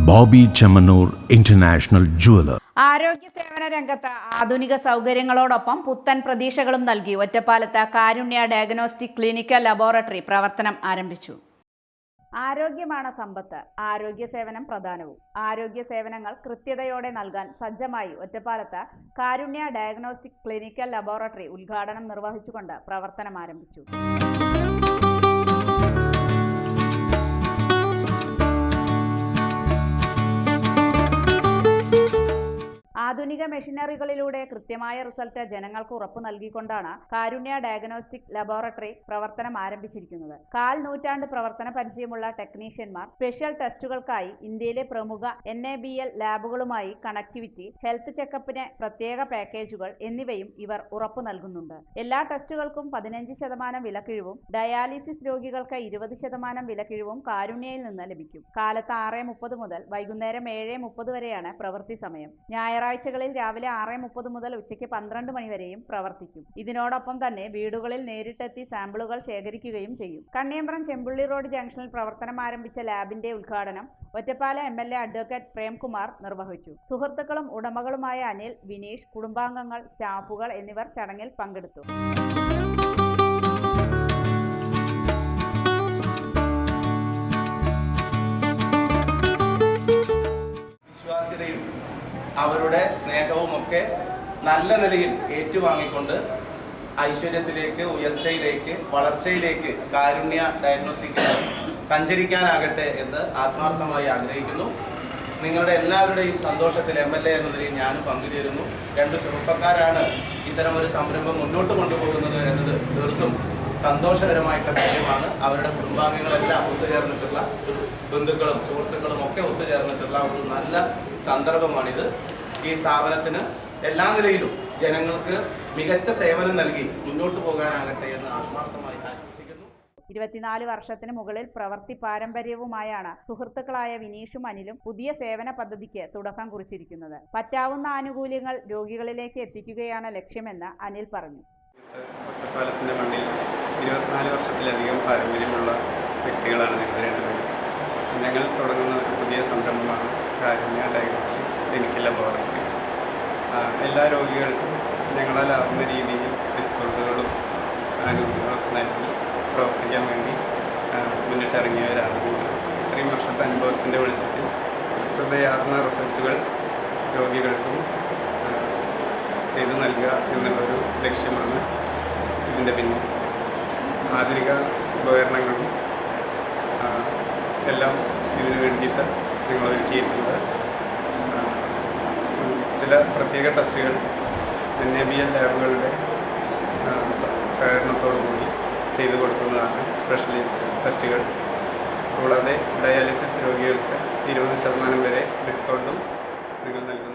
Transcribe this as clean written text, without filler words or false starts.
Bobby Chemmanur international jeweller. ആരോഗ്യ സേവന രംഗത്ത് ആധുനിക സൗകര്യങ്ങളോടൊപ്പം പുത്തൻ പ്രതീക്ഷകളും നൽകി ഒറ്റപ്പാലത്ത് കാരുണ്യ ഡയഗ്നോസ്റ്റിക് ക്ലിനിക്കൽ ലബോറട്ടറി പ്രവർത്തനം ആരംഭിച്ചു. ആരോഗ്യമാണ് സമ്പത്ത്. ആരോഗ്യ സേവനം പ്രധാനവും. ആരോഗ്യ സേവനങ്ങൾ കൃത്യതയോടെ നൽകാൻ സജ്ജമായി ഒറ്റപ്പാലത്ത് കാരുണ്യ ഡയഗ്നോസ്റ്റിക് ക്ലിനിക്കൽ ലബോറട്ടറി ഉദ്ഘാടനം നിർവഹിച്ചുകൊണ്ട് പ്രവർത്തനം ആരംഭിച്ചു. ആധുനിക മെഷീനറികളിലൂടെ കൃത്യമായ റിസൾട്ട് ജനങ്ങൾക്ക് ഉറപ്പു നൽകിക്കൊണ്ടാണ് കാരുണ്യ ഡയഗ്നോസ്റ്റിക് ലബോറട്ടറി പ്രവർത്തനം ആരംഭിച്ചിരിക്കുന്നത്. 1/4 നൂറ്റാണ്ട് പ്രവർത്തന പരിചയമുള്ള ടെക്നീഷ്യന്മാർ സ്പെഷ്യൽ ടെസ്റ്റുകൾക്കായി ഇന്ത്യയിലെ പ്രമുഖ NABL ലാബുകളുമായി കണക്ടിവിറ്റി, ഹെൽത്ത് ചെക്കപ്പിന് പ്രത്യേക പാക്കേജുകൾ എന്നിവയും ഇവർ ഉറപ്പു നൽകുന്നുണ്ട്. എല്ലാ ടെസ്റ്റുകൾക്കും 15% വിലക്കിഴിവും ഡയാലിസിസ് രോഗികൾക്ക് 20% വിലക്കിഴിവും കാരുണ്യയിൽ നിന്ന് ലഭിക്കും. കാലത്ത് 6:30 മുതൽ വൈകുന്നേരം 7:30 വരെയാണ് പ്രവൃത്തി സമയം. ഞായറാഴ്ചകളിൽ രാവിലെ 6:30 മുതൽ ഉച്ചയ്ക്ക് 12 മണി വരെയും പ്രവർത്തിക്കും. ഇതിനോടൊപ്പം തന്നെ വീടുകളിൽ നേരിട്ടെത്തി സാമ്പിളുകൾ ശേഖരിക്കുകയും ചെയ്യും. കണ്ണിയമ്പ്രം ചെമ്പുള്ളി റോഡ് ജംഗ്ഷനിൽ പ്രവർത്തനം ആരംഭിച്ച ലാബിന്റെ ഉദ്ഘാടനം ഒറ്റപ്പാലം MLA അഡ്വക്കേറ്റ് പ്രേംകുമാർ നിർവഹിച്ചു. സുഹൃത്തുക്കളും ഉടമകളുമായ അനിൽ, വിനീഷ്, കുടുംബാംഗങ്ങൾ, സ്റ്റാഫുകൾ എന്നിവർ ചടങ്ങിൽ പങ്കെടുത്തു. അവരുടെ സ്നേഹവുമൊക്കെ നല്ല നിലയിൽ ഏറ്റുവാങ്ങിക്കൊണ്ട് ഐശ്വര്യത്തിലേക്ക്, ഉയർച്ചയിലേക്ക്, വളർച്ചയിലേക്ക് കാരുണ്യ ഡയഗ്നോസ്റ്റിക്കിൽ സഞ്ചരിക്കാനാകട്ടെ എന്ന് ആത്മാർത്ഥമായി ആഗ്രഹിക്കുന്നു. നിങ്ങളുടെ എല്ലാവരുടെയും സന്തോഷത്തിൽ MLA എന്ന നിലയിൽ ഞാനും പങ്കുചേരുന്നു. 2 ചെറുപ്പക്കാരാണ് ഇത്തരമൊരു സംരംഭം മുന്നോട്ട് കൊണ്ടുപോകുന്നത് എന്നത് തീർത്തും സന്തോഷകരമായിട്ടുള്ള കാര്യമാണ്. അവരുടെ കുടുംബാംഗങ്ങളെല്ലാം ഒത്തുചേർന്നിട്ടുള്ള ബന്ധുക്കളും സുഹൃത്തുക്കളും ഒക്കെ ഒത്തുചേർന്നിട്ടുള്ള ഒരു നല്ല സന്ദർഭമാണിത്. ഈ സ്ഥാപനത്തിന് എല്ലാ നിലയിലും ജനങ്ങൾക്ക് മികച്ച സേവനം നൽകി മുന്നോട്ട് പോകാനാകട്ടെ എന്ന് ആത്മാർത്ഥമായി ആശംസിക്കുന്നു. 24 വർഷത്തിന് മുകളിൽ പ്രവൃത്തി പാരമ്പര്യവുമായാണ് സുഹൃത്തുക്കളായ വിനീഷും അനിലും പുതിയ സേവന പദ്ധതിക്ക് തുടക്കം കുറിച്ചിരിക്കുന്നത്. പറ്റാവുന്ന ആനുകൂല്യങ്ങൾ രോഗികളിലേക്ക് എത്തിക്കുകയാണ് ലക്ഷ്യമെന്ന് അനിൽ പറഞ്ഞു. ഒറ്റപ്പാലത്തിൻ്റെ മണ്ണിൽ 24 വർഷത്തിലധികം പാരമ്പര്യമുള്ള വ്യക്തികളാണ് ഞങ്ങൾ രണ്ടുപേരും. ഞങ്ങൾ തുടങ്ങുന്ന ഒരു പുതിയ സംരംഭമാണ് കാരുണ്യ ഡയഗ്നോസ്റ്റിക് ക്ലിനിക്കൽ ലബോറട്ടറി. എല്ലാ രോഗികൾക്കും ഞങ്ങളാലാവുന്ന രീതിയിൽ ഡിസ്കൗണ്ടുകളും ആനുകൂല്യങ്ങളൊക്കെ നൽകി പ്രവർത്തിക്കാൻ വേണ്ടി മുന്നിട്ടിറങ്ങിയവരാണ്. ഇത്രയും വർഷത്തെ അനുഭവത്തിൻ്റെ വെളിച്ചത്തിൽ കൃത്യതയാർന്ന റിസൾട്ടുകൾ രോഗികൾക്കും ചെയ്തു നൽകുക എന്നുള്ളൊരു ലക്ഷ്യമാണ് ഇതിൻ്റെ പിന്നിൽ. ആധുനിക ഉപകരണങ്ങളും എല്ലാം ഇതിനു വേണ്ടിയിട്ട് ഞങ്ങൾ ഒരുക്കിയിട്ടുണ്ട്. ചില പ്രത്യേക ടെസ്റ്റുകൾ NABL ലാബുകളുടെ സഹകരണത്തോടുകൂടി ചെയ്തു കൊടുക്കുന്നതാണ് സ്പെഷ്യലിസ്റ്റ് ടെസ്റ്റുകൾ. കൂടാതെ ഡയാലിസിസ് രോഗികൾക്ക് 20% വരെ ഡിസ്കൗണ്ടും നിങ്ങൾ നൽകുന്നു.